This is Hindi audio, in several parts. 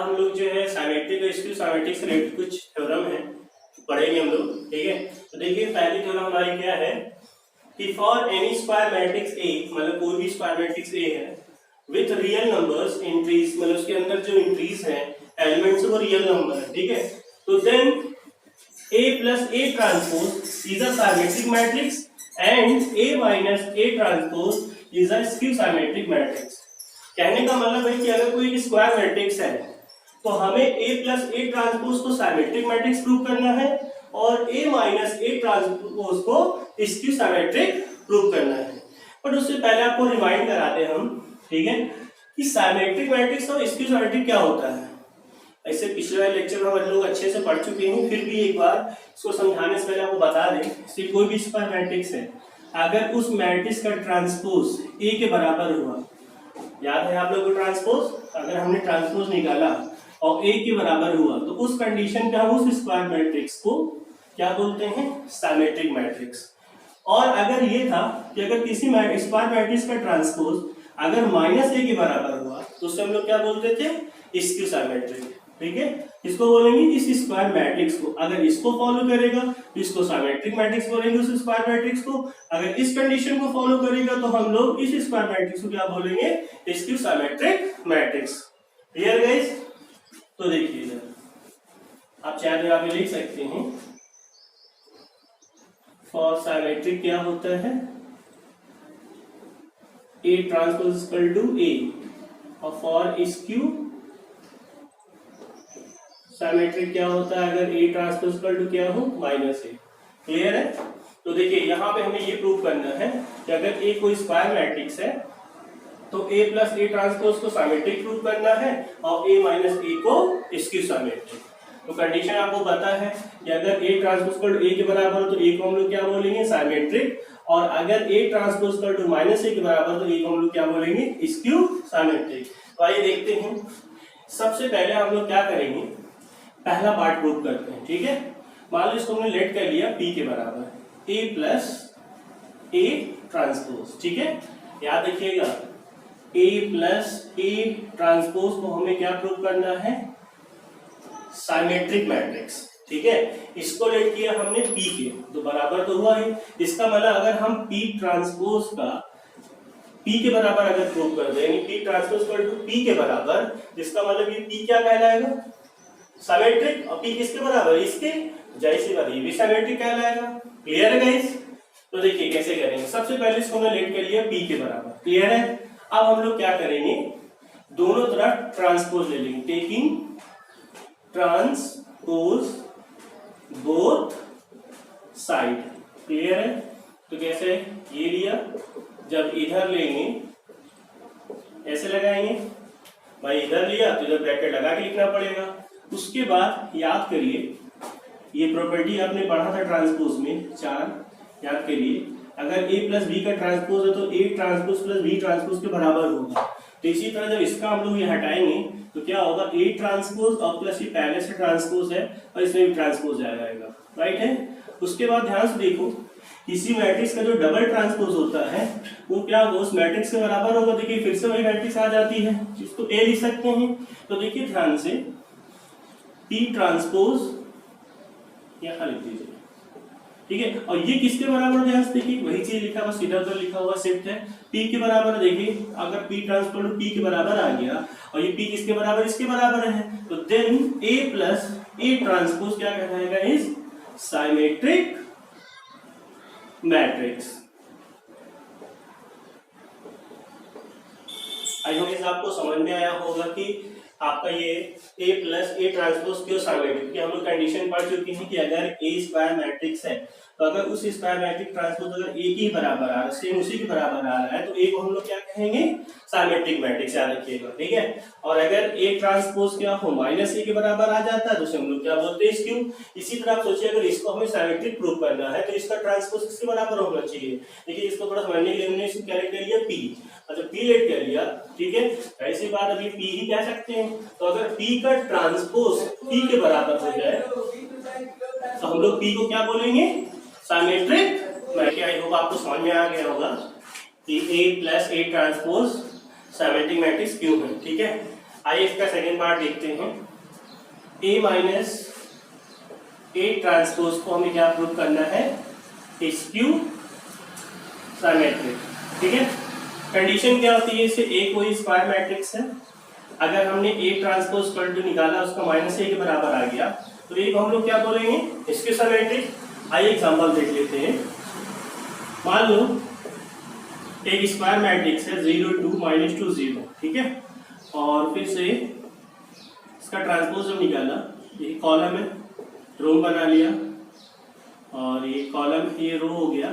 हम लोग जो है सिमेट्रिक और स्क्यू सिमेट्रिक से रिलेटेड कुछ थ्योरम है पढ़ेंगे हम लोग, ठीक है। तो देखिए पहली थ्योरम हमारी क्या है कि for any square matrix A, मतलब कोई भी स्क्वायर मैट्रिक्स ए है विथ रियल नंबर्स एंट्रीज, मतलब उसके अंदर जो एंट्रीज है एलिमेंट्स वो रियल नंबर है, ठीक है। तो then A plus A transpose is a symmetric matrix and A minus A transpose is a skew symmetric matrix। कहने का मतलब है कि अगर कोई एक स्क्वायर मैट्रिक्स है तो हमें A plus A ट्रांसपोज को सिमेट्रिक मैट्रिक्स प्रूव करना है और A minus A ट्रांसपोज को स्क्यू सिमेट्रिक प्रूव करना है। बट उससे पहले आपको रिमाइंड कराते हैं हम, ठीक है, कि सिमेट्रिक मैट्रिक्स और स्क्यू सिमेट्रिक क्या होता है। ऐसे पिछले वाले लेक्चर में हम लोग अच्छे से पढ़ चुके हैं, फिर भी एक बार इसको समझाने से पहले आपको बता दें कि कोई भी स्क्वायर मैट्रिक्स है, अगर उस मैट्रिक्स का ट्रांसपोज ए के बराबर हुआ, याद है आप लोगों को ट्रांसपोज, अगर हमने ट्रांसपोज निकाला और ए के बराबर हुआ तो उस कंडीशन पे हम उस स्क्वायर मैट्रिक्स को क्या बोलते हैं, सिमेट्रिक मैट्रिक्स। और अगर ये था कि अगर किसी स्क्वायर मैट्रिक्स का ट्रांसपोज अगर माइनस ए के बराबर हुआ तो उससे हम लोग क्या बोलते थे, स्क्यू सिमेट्रिक, ठीक है। इसको बोलेंगे इस स्क्वायर मैट्रिक्स को अगर इसको फॉलो करेगा तो इसको सिमेट्रिक मैट्रिक्स बोलेंगे उस स्क्वायर मैट्रिक्स को, अगर इस कंडीशन को फॉलो करेगा तो हम लोग इस स्क्वायर मैट्रिक्स को क्या बोलेंगे, skew symmetric matrix. Clear guys? तो देखिए आप चाहे तो यहाँ पे लिख सकते हैं फॉर सिमेट्रिक क्या होता है, A transpose equal to A, और फॉर स्क्यू सिमेट्रिक क्या होता है अगर A ट्रांसपोज इक्वल टू क्या हो, माइनस A। क्लियर है? तो देखिए यहाँ पे हमें ये प्रूव करना है कि अगर A कोई स्क्वायर मैट्रिक्स है तो A प्लस A ट्रांसपोज को सिमेट्रिक प्रूव करना है और A माइनस A को स्क्यू सिमेट्रिक। तो कंडीशन आपको पता है कि अगर A transpose equal to A के बराबर हो तो A को हम लोग क्या बोलेंगे, सिमेट्रिक, और अगर A transpose equal to minus A के बराबर तो A को हम लोग क्या बोलेंगे, स्क्यू सिमेट्रिक। तो आइए देखते हैं, सबसे पहले हम लोग क्या करेंगे, पहला पार्ट प्रूव करते हैं, ठीक है। मान लो इसको हमने लेट कर लिया P के बराबर, A प्लस A ट्रांसपोज, ठीक है। याद रखिएगा A प्लस A ट्रांसपोज को हमें क्या प्रूव करना है, सिमेट्रिक मैट्रिक्स, ठीक है। इसको लेट किया हमने P के, तो बराबर तो हुआ ही। इसका मतलब अगर हम P ट्रांसपोज का P के बराबर अगर प्रूव कर दें, यानी P transpose equal to P के बराबर, जिसका मतलब ये P क्या कहलाएगा, सिमेट्रिक, और P किसके बराबर, इसके, जैसी बात ये भी सिमेट्रिक कहलाएगा। क्लियर है गाइस? तो देखिए कैसे करेंगे, सबसे पहले इसको हमने लेट कर लिया P के बराबर, क्लियर है। अब हम लोग क्या करेंगे, दोनों तरफ ट्रांसपोज ले लेंगे, taking transpose both side. Clear है? तो कैसे, ये लिया, जब इधर लेंगे ऐसे लगाएंगे, भाई इधर लिया तो इधर ब्रैकेट लगा के लिखना पड़ेगा। उसके बाद याद करिए ये प्रॉपर्टी आपने पढ़ा था ट्रांसपोज में, 4 याद करिए, अगर A प्लस B का ट्रांसपोज है तो A transpose plus B transpose के बराबर होगा। तो इसी तरह जब इसका हम लोग ये हटाएंगे तो क्या होगा, A ट्रांसपोज और प्लस ये पहले से ट्रांसपोज है और इसमें भी ट्रांसपोज आ जाएगा, राइट है। उसके बाद ध्यान से देखो, किसी मैट्रिक्स का जो डबल ट्रांसपोज होता है वो क्या होगा, उस मैट्रिक्स के बराबर होगा। देखिए फिर से वही मैट्रिक्स आ जाती है, जिसको A लिख सकते हैं। तो देखिए ध्यान से P ट्रांसपोज यहाँ लिख दीजिए, ठीक है। और ये किसके बराबर, ध्यान से देखिए वही चीज लिखा हुआ, सीधा उधर लिखा हुआ शिफ्ट है, P के बराबर। देखिए अगर P ट्रांसपोज P के बराबर आ गया और ये P किसके बराबर, इसके बराबर है, तो then A plus A transpose क्या कहलाएगा, is symmetric matrix. I hope आपको समझ में आया होगा कि आपका ये A प्लस A ट्रांसपोज क्यों सिमेट्रिक, कि हम लोग कंडीशन पढ़ चुके हैं कि अगर A स्क्वायर मैट्रिक्स है तो अगर उस स्क्वायर मैट्रिक ट्रांसपोज अगर A के बराबर आ रहा है, सेम उसी के बराबर आ रहा है, तो A को हम लोग क्या कहेंगे, सिमेट्रिक मैट्रिक्स, याद रखिएगा, ठीक है। और अगर A ट्रांसपोज क्या हो, माइनस A के बराबर आ जाता है तो उसे हम लोग क्या बोलते हैं, स्क्यू। इसी तरह आप सोचिए अगर इसको हमें सिमेट्रिक प्रूव करना है तो इसका ट्रांसपोज किसके बराबर होना चाहिए। देखिए इसको थोड़ा समझने के लिए हमने इसको क्या लेट कर लिया, P, अच्छा P लेट कर लिया, ठीक है। ऐसी बात अभी P ही कह सकते हैं। तो अगर P का ट्रांसपोज P के बराबर हो जाए तो हम लोग P को क्या बोलेंगे, सिमेट्रिक। मैं क्या, आई होप आपको समझ में आ गया होगा कि A plus A transpose symmetric matrix क्यों है, ठीक है। आइए इसका सेकेंड पार्ट देखते हैं। ए माइनस ए ट्रांसपोज को हमें क्या प्रूव करना है, स्क्यू सिमेट्रिक। ठीक है, कंडीशन क्या होती है, इसे ए कोई स्क्वायर मैट्रिक्स है, अगर हमने ए ट्रांसपोज कर टू निकाला उसका माइनस ए के बराबर आ गया तो ए को हम लोग क्या बोलेंगे, स्क्यू सिमेट्रिक। आइए एग्जांपल देख लेते हैं। मान लो एक स्क्वायर मैट्रिक्स है 0 2 -2 0, ठीक है, और फिर से इसका ट्रांसपोज हम निकाला, ये कॉलम है, रो बना लिया, और ये कॉलम ये रो हो गया,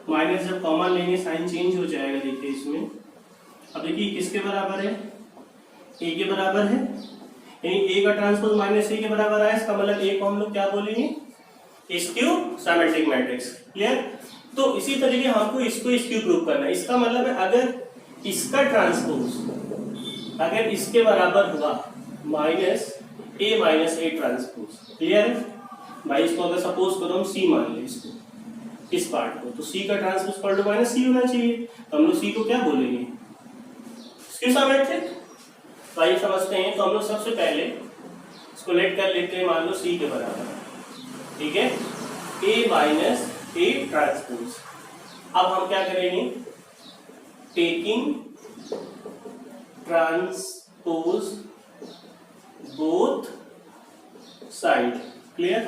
माइनस जब कॉमन लेंगे साइन चेंज हो जाएगा। देखिए इसमें, अब देखिए किसके बराबर है, ए के बराबर है, यानी ए का ट्रांसपोज माइनस ए के बराबर आया, इसका मतलब ए को हम लोग क्या बोलेंगे, स्क्यू सिमेट्रिक मैट्रिक्स। क्लियर। तो इसी तरीके हमको इसको स्क्यू प्रूव करना है। इसका मतलब है अगर इसका ट्रांसपोज अगर इसके बराबर हुआ माइनस ए ट्रांसपोज, क्लियर है भाई। इसको अगर सपोज करो हम सी मान ले, इसको इस पार्ट को, तो सी का ट्रांसपोज पर टू माइनस सी होना चाहिए, तो हम लोग सी को क्या बोलेंगे, स्क्यू सिमेट्रिक। भाई समझते हैं, तो हम लोग सबसे पहले इसको लेट कर लेते हैं, मान लो सी के बराबर, ठीक है, ए माइनस ए ट्रांसपोज। अब हम क्या करेंगे, taking transpose both side, clear.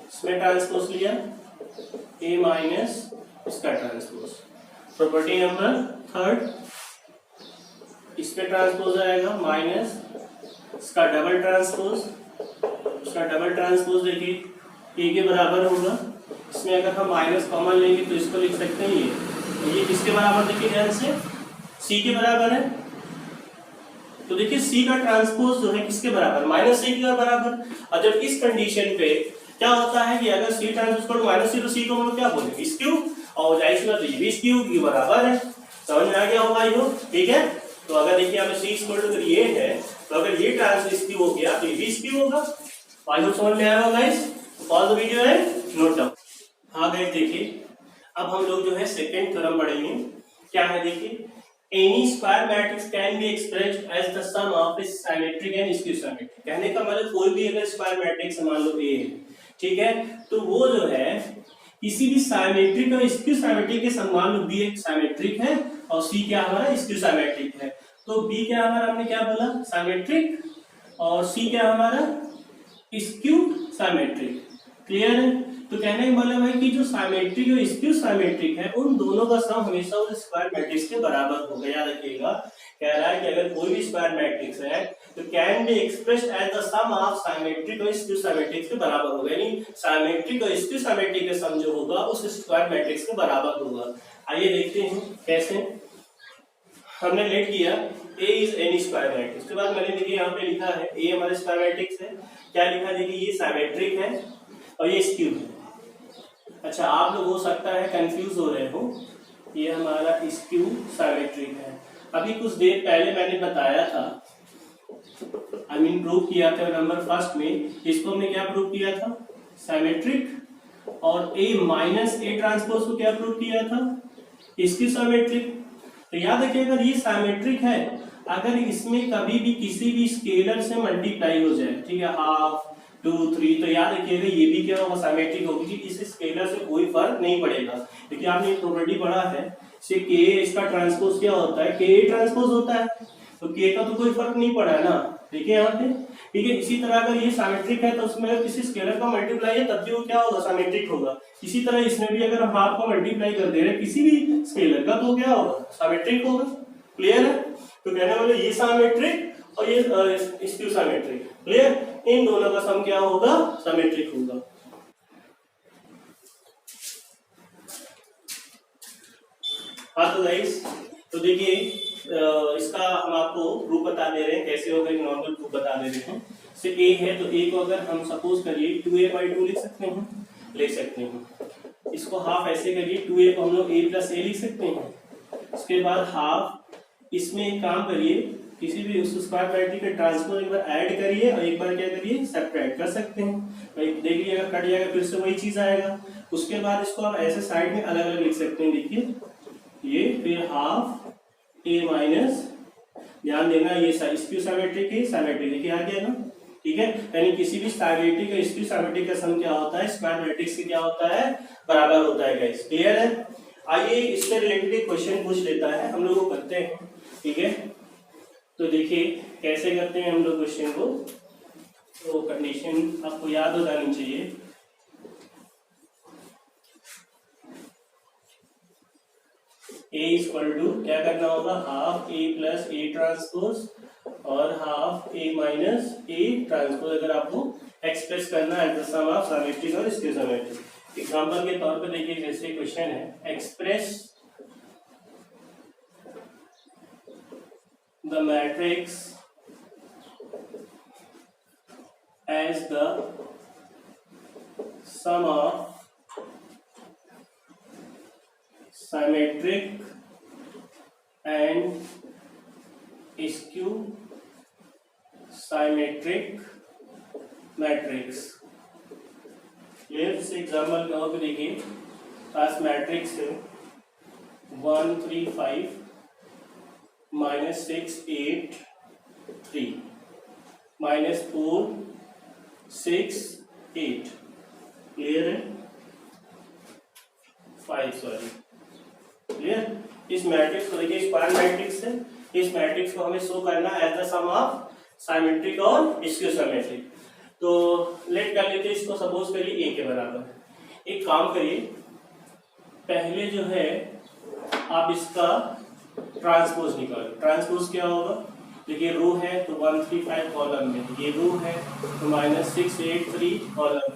इसमें ट्रांसपोज लिया ए माइनस इसका ट्रांसपोज, प्रॉपर्टी नंबर थर्ड, इसमें ट्रांसपोज आएगा माइनस इसका डबल ट्रांसपोज, इसका डबल ट्रांसपोज देखिए ए के बराबर होगा, इसमें अगर हम माइनस कॉमन लेंगे तो इसको लिख सकते हैं ये किसके बराबर, देखिए ध्यान से सी के बराबर है, तो देखिए सी का ट्रांसपोज जो है किसके बराबर, माइनस सी के बराबर। और जब इस कंडीशन पे क्या होता है कि अगर सी ट्रांसपोज को माइनस सी, तो सी को हम लोग क्या बोलेंगे, स्क्यू, और जाहिर सी बात ये भी स्क्यू के बराबर है, समझ में आ गया होगा ये, ठीक है। तो अगर देखिए हमें सी इक्वल टू ये है, तो अगर ये ट्रांसपोज स्क्यू हो गया तो ये भी स्क्यू होगा। आई होप समझ में आया होगा गाइस, पॉज द वीडियो है, नोट डाउन। हाँ गाइस देखिए, अब हम लोग जो है सेकंड थ्योरम पढ़ेंगे। क्या है देखिए, any square matrix can be expressed as the sum of its symmetric and skew symmetric. कहने का मतलब कोई भी अगर स्क्वायर मैट्रिक्स मान लो ए है, ठीक है, तो वो जो है किसी भी सिमेट्रिक और स्क्यू सिमेट्रिक के समान, लो बी एक सिमेट्रिक है और सी क्या हमारा स्क्यू सिमेट्रिक है, तो बी क्या हमारा, हमने क्या बोला, सिमेट्रिक, और सी क्या हमारा स्क्यू सिमेट्रिक। क्लियर है। तो कहने का मतलब है कि जो सिमेट्रिक और स्क्यू सिमेट्रिक है उन दोनों का सम हमेशा उस स्क्वायर मैट्रिक्स के बराबर होगा। याद रखिएगा, कह रहा है कि अगर कोई भी स्क्वायर मैट्रिक्स है तो can be expressed as the sum of symmetric और स्क्यू सिमेट्रिक के बराबर होगा, यानी सिमेट्रिक और स्क्यू सिमेट्रिक का सम जो होगा उस स्क्वायर मैट्रिक्स के बराबर होगा। आइए देखते हैं कैसे। हमने लेट किया ए इज एनी स्क्वायर मैट्रिक्स, उसके बाद मैंने देखिए यहाँ पे लिखा है ए हमारा स्क्वायर मैट्रिक्स है, क्या लिखा देखिए, ये सिमेट्रिक है और ये स्क्यू है। अच्छा, आप लोग हो सकता है कंफ्यूज हो रहे हो, ये हमारा स्क्यू सिमेट्रिक है। अभी कुछ देर पहले मैंने बताया था, प्रूव किया था नंबर फर्स्ट में, इसको हमने क्या प्रूव किया था, सिमेट्रिक, और ए माइनस ए ट्रांसपोज को क्या प्रूव किया था, स्क्यू सिमेट्रिक। तो याद रखिए, अगर ये सिमेट्रिक है, अगर इसमें कभी भी किसी भी स्केलर से मल्टीप्लाई हो जाए, ठीक है, हाफ 2 3, तो याद रखिएगा ये भी क्या होगा, सिमेट्रिक होगी, इस स्केलर से कोई फर्क नहीं पड़ेगा। देखिए आपने प्रॉपर्टी पढ़ा है, से के इसका ट्रांसपोज क्या होता है, के ट्रांसपोज होता है, तो के का तो कोई फर्क नहीं पड़ा है ना, देखिए यहाँ पे, ठीक है। इसी तरह अगर ये सिमेट्रिक है तो उसमें अगर किसी स्केलर का मल्टीप्लाई है तब भी वो क्या होगा, सिमेट्रिक होगा। इसी तरह इसमें भी अगर हम हाफ का मल्टीप्लाई कर दे रहे हैं किसी भी स्केलर का तो क्या होगा, सिमेट्रिक होगा। क्लियर है। तो कहने वाले ये सिमेट्रिक और ये स्क्यू सिमेट्रिक, क्लियर, इन दोनों का सम क्या होगा, सिमेट्रिक होगा। हाँ तो गाइस, तो देखिए इसका हम आपको प्रूफ बता दे रहे हैं, कैसे होगा, एक नॉर्मल प्रूफ बता दे रहे हैं। से ए है तो ए को अगर हम सपोज करिए 2a/2 लिख सकते हैं, इसको हाफ ऐसे करिए, 2a को हम लोग a + a लिख सकते हैं। उसके बाद हाफ, इसमें एक काम करिए, किसी भी उस स्क्वायर मैट्रिक्स के ट्रांसपोज एक बार ऐड करिए और एक बार क्या करिए, सब्ट्रैक्ट कर सकते हैं। भाई देखिए अगर कट जाएगा फिर से वही चीज आएगा। उसके बाद इसको आप ऐसे साइड में अलग अलग लिख सकते हैं, देखिए ये, फिर हाफ a माइनस ध्यान देना, ये स्क्यू सिमेट्रिक है, सिमेट्रिक देखिए आ गया ना, ठीक है। यानी किसी भी सिमेट्रिक और स्क्यू सिमेट्रिक का सम क्या होता है, स्क्वायर मैट्रिक्स से क्या होता है, बराबर होता है गाइस, क्लियर है। आइए इससे रिलेटेड एक क्वेश्चन पूछ लेता है, हम लोग को करते हैं, ठीक है। तो देखिए कैसे करते हैं हम लोग क्वेश्चन को, तो कंडीशन आपको याद हो जानी चाहिए। ए इक्वल टू क्या करना होगा, half A plus A transpose और half A minus A transpose, अगर आपको एक्सप्रेस करना है द सम ऑफ सिमेट्रिक और स्क्यू सिमेट्रिक। एग्जांपल के तौर पे देखिए जैसे क्वेश्चन है, express the matrix as the sum of symmetric and skew symmetric matrix। इस एग्जाम्पल का और देखिए, पास मैट्रिक्स है 1 3 5 -6 8 3 -4 6 8, क्लियर है, 5 सॉरी, क्लियर। इस मैट्रिक्स को देखिए स्क्वायर मैट्रिक्स है, इस मैट्रिक्स को हमें शो करना है as the sum of symmetric और स्क्यू सिमेट्रिक। तो लेट कर लेते हैं इसको, सपोज करिए ए के बराबर। एक काम करिए, पहले जो है आप इसका ट्रांसपोज निकालो। ट्रांसपोज क्या होगा, देखिए रो है तो 1 3 5 कॉलम में, ये रो है तो -6 8 3 कॉलम,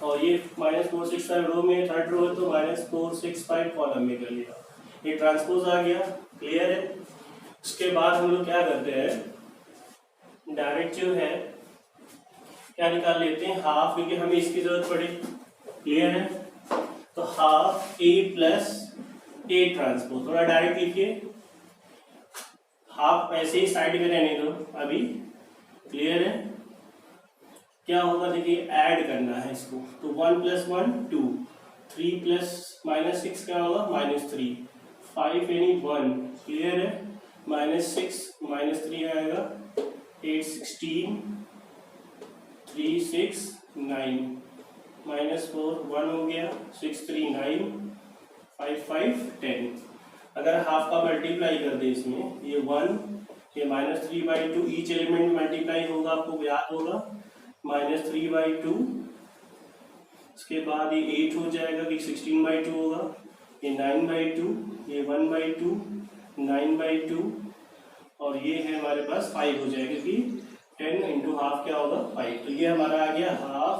और ये -4 6 5 रो में, थर्ड रो है तो -4 6 5 कॉलम में कर लिया, ये ट्रांसपोज आ गया, क्लियर है। उसके बाद हम लोग क्या करते हैं, डायरेक्ट जो है क्या निकाल लेते हैं, हाफ, क्योंकि हमें इसकी जरूरत पड़ी, क्लियर है। तो half A plus A transpose, थोड़ा डायरेक्ट लिखिए, हाफ ऐसे ही साइड में रहने दो अभी, क्लियर है। क्या होगा देखिए, ऐड करना है इसको, तो 1 + 1 2, 3 प्लस -6 क्या होगा -3, 5 यानी 1, क्लियर है, -6 -3 आएगा 8 16 3 6 9, -4 1 हो गया, 6 3 9 5 5 10। अगर हाफ का मल्टीप्लाई कर दे इसमें, ये 1 ये -3/2, ईच एलिमेंट मल्टीप्लाई होगा, आपको याद होगा, -3/2, उसके बाद ये 8 हो जाएगा कि 16/2 होगा, ये 9/2, ये 1/2 9/2, और ये है हमारे पास 5 हो जाएगा कि 10 × हाफ क्या होगा 5। तो ये हमारा आ गया half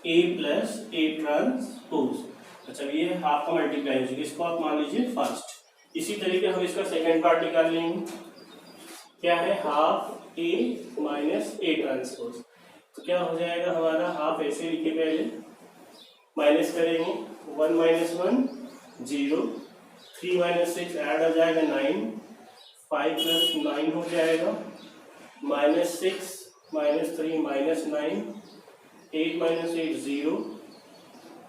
A plus A transpose. अच्छा ये हाफ का मल्टीप्लाई हो जाएगा, इसको आप मान लीजिए फर्स्ट। इसी तरीके हम इसका सेकेंड पार्ट निकाल लेंगे, क्या है, half A minus A transpose. तो क्या हो जाएगा हमारा, हाफ ऐसे लिखे पहले, माइनस करेंगे 1 - 1 0, 3 - 6 ऐड हो जाएगा 9, 5 + 9 हो जाएगा, -6 -3 -9, 8 - 8 0,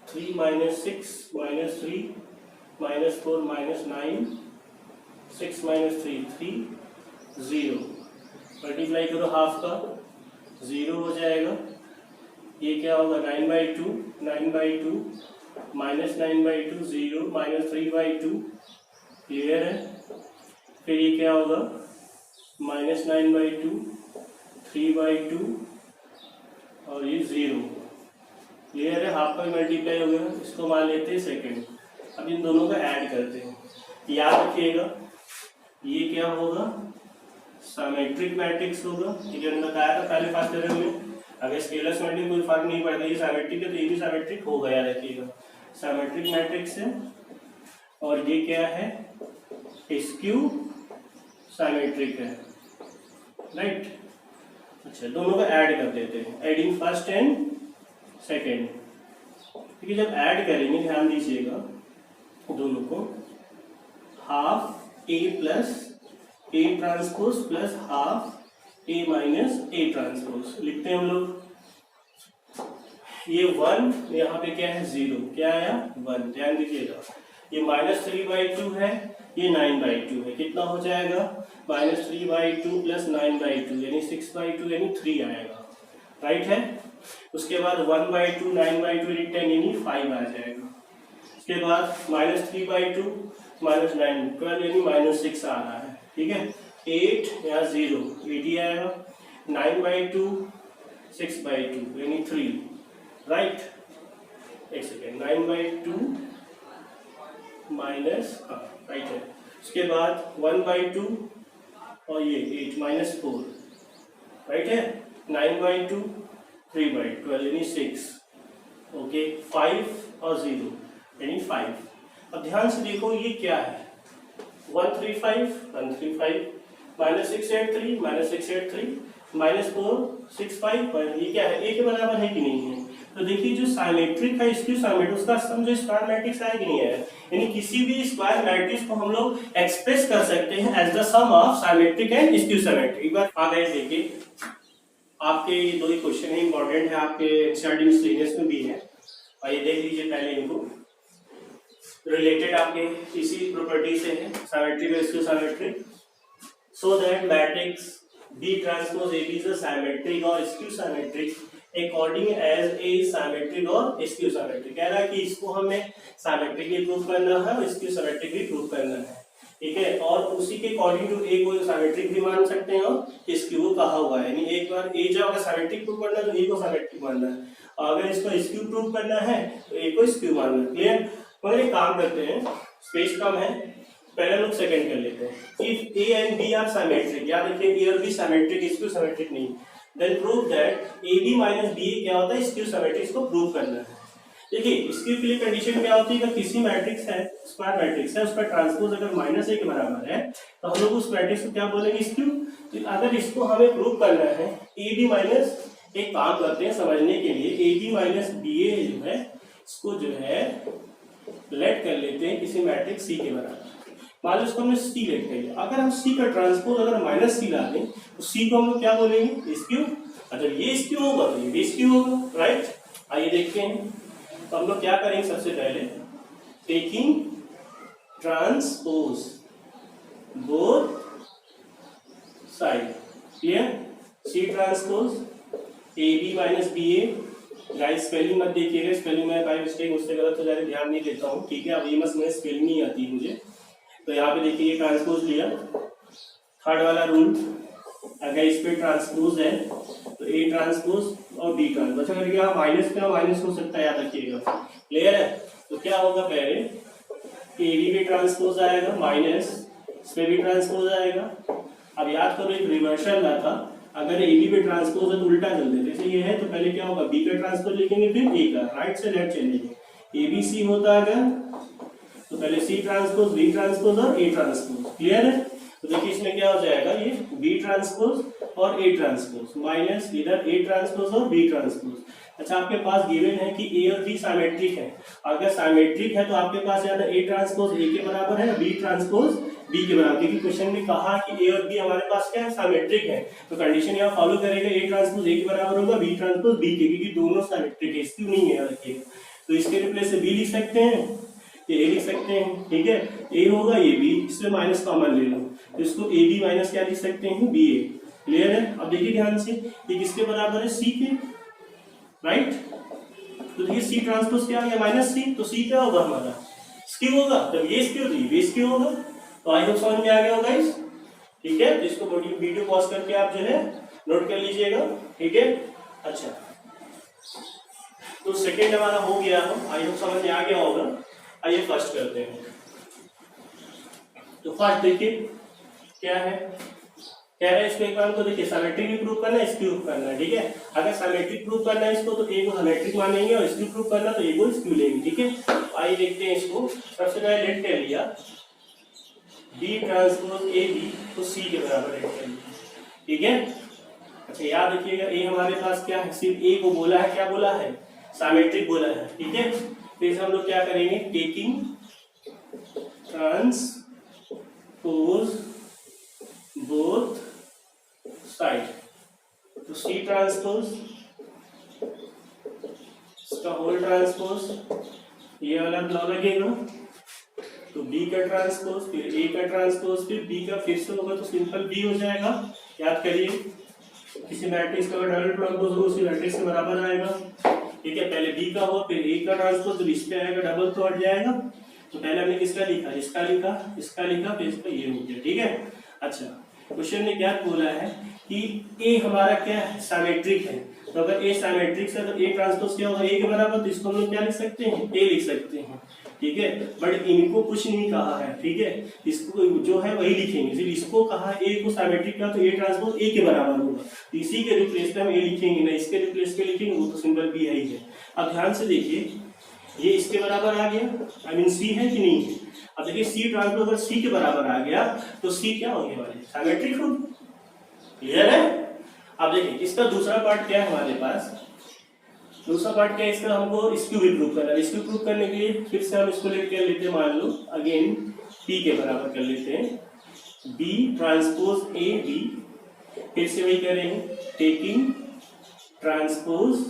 3 - 6 -3 -4 -9, 6 - 3 3 0, मल्टीप्लाई करो हाफ का, 0 हो जाएगा, ये क्या होगा 9/2 9/2 -9/2 0 -3/2, क्लियर है। फिर ये क्या होगा -9/2 3/2 और ये 0, क्लियर है। हाफ का मल्टीप्लाई हो गया, इसको मान लेते हैं सेकंड। अब इन दोनों का ऐड करते हैं, याद रखिएगा ये क्या होगा, सिमेट्रिक मैट्रिक्स होगा, ठीक है, मैंने बताया था पहले फर्स्ट थ्योरम में। अगर स्केलर सिमेट्रिक कोई फर्क नहीं पड़ता, ये सिमेट्रिक है तो ये भी सिमेट्रिक होगा, याद रखिएगा, सिमेट्रिक मैट्रिक्स है। और ये क्या है, स्क्यू सिमेट्रिक है, राइट। अच्छा दोनों को ऐड कर देते हैं, एडिंग फर्स्ट एंड सेकेंड, ठीक है। जब ऐड करेंगे ध्यान दीजिएगा दोनों को, half A plus A transpose plus half A minus A transpose लिखते हैं हम लोग। ये 1 यहाँ पे क्या है 0, क्या आया 1, ध्यान दीजिएगा। ये -3/2 है, ये 9/2 है, कितना हो जाएगा -3/2 + 9/2 यानी 6/2 यानी 3 आएगा, राइट है। उसके बाद 1/2 9/2 यानी 10 यानी 5 आ जाएगा। उसके बाद -3/2 - 9 12 यानी -6 आ रहा है, ठीक है। 8 या 0 8 ही आएगा, 9/2 6/2 यानी 3, राइट। एक सेकेंड, 9/2 माइनस, हाँ राइट है। उसके बाद 1/2 और ये 8 -4, राइट है। 9/2 3/12 यानी 6, ओके। 5 और 0 यानी 5। अब ध्यान से देखो ये क्या है, 135 135 -683 -683 -4 65, पर ये क्या है, ए के बराबर है कि नहीं है। तो देखिए जो साइमेट्रिक है स्क्यू साइमेट्रिक, उसका सम जो स्क्वायर मैट्रिक्स है कि नहीं है, यानी किसी भी स्क्वायर मैट्रिक्स को हम लोग एक्सप्रेस कर सकते हैं as the sum of symmetric and skew symmetric. एक बार आ गए, देखिए आपके दो ही क्वेश्चन है, इंपॉर्टेंट है, आपके एनसीईआरटी मिसलेनियस में भी है, और ये देख लीजिए पहले इनको, रिलेटेड आपके इसी प्रॉपर्टी से है, सिमेट्रिक और skew symmetric. So that matrix B transpose AB is a symmetric और skew symmetric according as a symmetric और स्क्यू सिमेट्रिक। कह रहा है कि इसको हमें सिमेट्रिक भी प्रूव करना है और स्क्यू सिमेट्रिक भी प्रूव करना है, ठीक है। और उसी के अकॉर्डिंग टू ए को सिमेट्रिक भी मान सकते हैं और स्क्यू को कहा हुआ है, यानी एक बार ए जो अगर सिमेट्रिक प्रूव करना है तो ए को सिमेट्रिक मानना है, और अगर इसको स्क्यू प्रूव करना है तो ए को स्क्यू मानना है, क्लियर। मगर एक काम करते हैं, स्पेस कम है, पहले लोग सेकंड कर लेते हैं। If A and B are symmetric, याद रखिए ए और बी सिमेट्रिक, स्क्यू सिमेट्रिक नहीं, then prove that A B minus B A क्या होता है, स्क्यू सिमेट्रिक, इसको प्रूव करना है। देखिए स्क्यू के लिए कंडीशन क्या होती है कि किसी मैट्रिक्स है, स्क्वायर मैट्रिक्स है, उसका ट्रांसपोज अगर -a के बराबर है तो हम लोग उस मैट्रिक्स को क्या बोलेंगे, स्क्यू। तो अगर इसको हमें प्रूव करना है ए बी माइनस, एक काम करते हैं समझने के लिए, ए बी माइनस बी ए जो है इसको जो है लेट कर लेते हैं किसी मैट्रिक्स सी के बराबर। मान लो इसको हमने सी लेट कर लिया, अगर हम सी का ट्रांसपोज अगर -c ला दें तो सी को हम लोग क्या बोलेंगे, स्क्यू। अगर ये स्क्यू होगा तो ये भी स्क्यू होगा, राइट। आइए देखते हैं, तो हम लोग क्या करेंगे, सबसे पहले taking transpose both side, clear. C transpose A B minus B A, guys spelling मत देखिएगा, स्पेलिंग में बाय मिस्टेक मुझसे गलत हो जाए ध्यान नहीं देता हूँ, ठीक है। अब ये मत में स्पेलिंग नहीं आती मुझे, तो यहाँ पे देखिए ये ट्रांसपोज लिया, थर्ड वाला रूल, अगर इस पे ट्रांसपोज है तो ए ट्रांसपोज और बी ट्रांसपोज, अगर क्या माइनस का माइनस हो सकता है, याद रखिएगा, क्लियर है। तो क्या होगा, पहले ए बी पे ट्रांसपोज आएगा, माइनस इस पे भी ट्रांसपोज आएगा। अब याद करो एक रिवर्सल रहा था, अगर ए बी पे ट्रांसपोज है तो उल्टा चल देते, जैसे ये है तो पहले क्या होगा, बी का ट्रांसपोज लिखेंगे फिर ए का, राइट से लेफ्ट चलेंगे। ए बी सी होता अगर तो पहले सी ट्रांसपोज बी ट्रांसपोज और ए ट्रांसपोज, क्लियर है। तो देखिए इसमें क्या हो जाएगा, ये बी ट्रांसपोज और ए ट्रांसपोज माइनस इधर ए ट्रांसपोज और बी ट्रांसपोज। अच्छा आपके पास गिवन है कि ए और बी सिमेट्रिक है, अगर सिमेट्रिक है तो आपके पास याद है ए ट्रांसपोज ए के बराबर है, बी ट्रांसपोज बी के बराबर, क्योंकि क्वेश्चन में कहा कि ए और बी हमारे पास क्या है, सिमेट्रिक है, तो कंडीशन यहाँ फॉलो करेगा, ए ट्रांसपोज ए के बराबर होगा, बी ट्रांसपोज बी के, क्योंकि दोनों सिमेट्रिक है, स्क्यू नहीं है, रखिए। तो इसके रिप्लेस से बी लिख सकते हैं, ये ए लिख सकते हैं, ठीक है। ए होगा ये बी, इसमें माइनस कॉमन ले लो, तो इसको ए बी माइनस क्या लिख सकते हैं, बी ए, क्लियर है। अब देखिए ध्यान से, ये किसके बराबर है, सी के, राइट। तो देखिए सी ट्रांसपोज क्या है, माइनस सी, तो सी क्या होगा हमारा, स्क्यू होगा, जब ये स्क्यू तो ये भी स्क्यू होगा। तो आई होप समझ में आ गया होगा इस, ठीक है। तो इसको वीडियो पॉज करके आप जो है नोट कर लीजिएगा, ठीक है। अच्छा तो सेकेंड हमारा हो गया, आई होप समझ में आ गया होगा। आइए फर्स्ट करते हैं, तो फर्स्ट देखिए क्या है, कह रहे हैं इसको एक बार को देखिए सिमेट्रिक भी प्रूव करना है, स्क्यू करना है, ठीक है। अगर सिमेट्रिक प्रूव करना है इसको तो ए को सिमेट्रिक मानेंगे और स्क्यू प्रूव करना तो ए को स्क्यू लेंगे, ठीक है। आइए देखते हैं इसको, सबसे पहले लेट कर लिया बी ट्रांसपोज ए बी को सी के बराबर लेट कर लिया, ठीक है। अच्छा याद रखिएगा ए हमारे पास क्या है, सिर्फ ए को बोला है, क्या बोला है, सिमेट्रिक बोला है, ठीक है। फिर हम लोग क्या करेंगे, टेकिंग ट्रांसपोज बोथ साइड, तो सी ट्रांसपोज इसका होल ट्रांसपोज, ये वाला लॉ लगेगा, तो बी का ट्रांसपोज फिर ए का ट्रांसपोज फिर बी का फिर से होगा तो सिंपल बी हो जाएगा। याद करिए किसी मैट्रिक्स का डबल ट्रांसपोज हो उसी मैट्रिक्स के बराबर आएगा। ठीक है, पहले बी का हो फिर ए का ट्रांसपोज, तो इस पे आएगा डबल तो हट जाएगा। तो पहले हमने किसका लिखा, इसका लिखा, इसका लिखा, फिर इसका ये हो गया। ठीक है, अच्छा क्वेश्चन ने क्या बोला है कि ए हमारा क्या है, सिमेट्रिक है। तो अगर ए सिमेट्रिक है तो ए ट्रांसपोज क्या होगा, ए के बराबर, तो इसको हम लोग क्या लिख सकते हैं, ए लिख सकते हैं। ठीक है, बट इनको कुछ नहीं कहा है। ठीक है, इसको जो है वही लिखेंगे, सिर्फ इसको कहा ए को सिमेट्रिक का तो ए ट्रांसपोज ए के बराबर होगा, तो इसी के रिप्लेस पे हम ए लिखेंगे ना इसके रिप्लेस पे लिखेंगे, वो तो सिंपल बी है ही है। अब ध्यान से देखिए ये इसके बराबर आ गया, आई मीन सी है कि नहीं है। अब देखिए सी ट्रांसपोज अगर सी के बराबर आ गया तो सी क्या होने वाले, सिमेट्रिक होगी। क्लियर है। अब देखिए इसका दूसरा पार्ट क्या है हमारे पास, दूसरा पार्ट क्या है इसका, हमको इसको भी प्रूव करना है। इसको प्रूव करने के लिए फिर से हम इसको लेकर लेते हैं, मान लो अगेन पी के बराबर कर लेते हैं, बी ट्रांसपोज ए बी, फिर से वही करेंगे टेकिंग ट्रांसपोज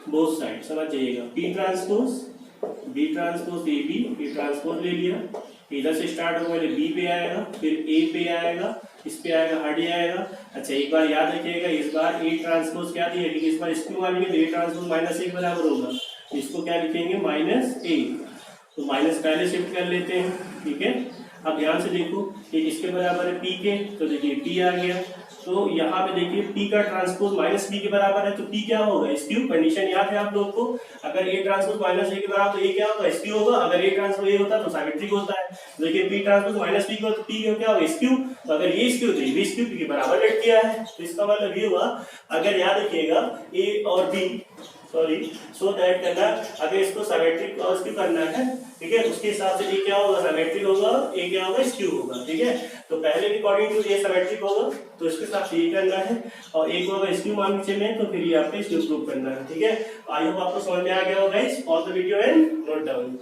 बोथ साइड, समझ जाइएगा, P transpose B transpose A B, P transpose ले लिया, इधर से स्टार्ट होगा, बी पे आएगा फिर ए पे आएगा, इस पे आएगा, हट जाएगा। अच्छा एक बार याद रखिएगा, इस बार ए ट्रांसपोज क्या दिया, इस बार इसको मानेंगे तो ए ट्रांसपोज माइनस ए के बराबर होगा, इसको क्या लिखेंगे माइनस ए, तो माइनस पहले शिफ्ट कर लेते हैं। ठीक है, अब ध्यान से देखो कि इसके बराबर है पी के, तो देखिए पी आ गया, तो यहाँ पे देखिए पी का ट्रांसपोज माइनस बी के बराबर है, तो पी क्या होगा, स्क्यू। कंडीशन याद है आप लोग को, अगर ए ट्रांसपोज माइनस ए के बराबर तो ए क्या होगा, स्क्यू होगा। अगर ए ट्रांसपोज ए होता तो सिमेट्रिक होता है। देखिए पी ट्रांसपोज माइनस बी का तो पी क्या होगा, स्क्यू। तो अगर ये स्क्यू तो ये भी स्क्यू के बराबर लट किया है, तो इसका मतलब ये हुआ, अगर याद रखिएगा ए और बी सो दैट करना, अगर इसको सिमेट्रिक और स्क्यू करना है, ठीक है, उसके हिसाब से ये क्या होगा, सिमेट्रिक होगा, ए क्या होगा, स्क्यू होगा। ठीक है, तो पहले के अकॉर्डिंग टू ये सिमेट्रिक होगा, तो इसके साथ ये करना है, और एक होगा स्क्यू मान के चलें, तो फिर ये आपको इसको प्रूव करना है। ठीक है, आई होप आपको समझ में आ गया होगा guys, all the video and note down.